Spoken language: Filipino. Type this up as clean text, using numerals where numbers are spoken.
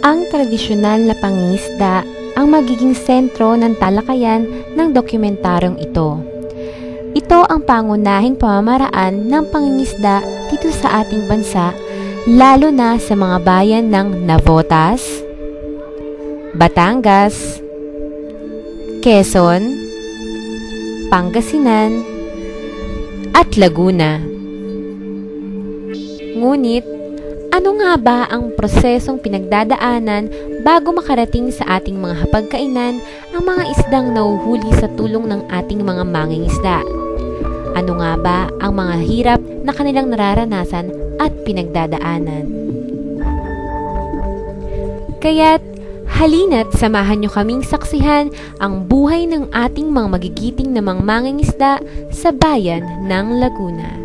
Ang tradisyonal na pangingisda ang magiging sentro ng talakayan ng dokumentaryong ito. Ito ang pangunahing pamamaraan ng pangingisda dito sa ating bansa, lalo na sa mga bayan ng Navotas, Batangas, Quezon, Pangasinan, at Laguna. Ngunit, ano nga ba ang prosesong pinagdadaanan bago makarating sa ating mga hapagkainan ang mga isdang nahuhuli sa tulong ng ating mga mangingisda? Ano nga ba ang mga hirap na kanilang nararanasan at pinagdadaanan? Kaya't halina't samahan nyo kaming saksihan ang buhay ng ating mga magigiting na mga mangingisda sa bayan ng Laguna.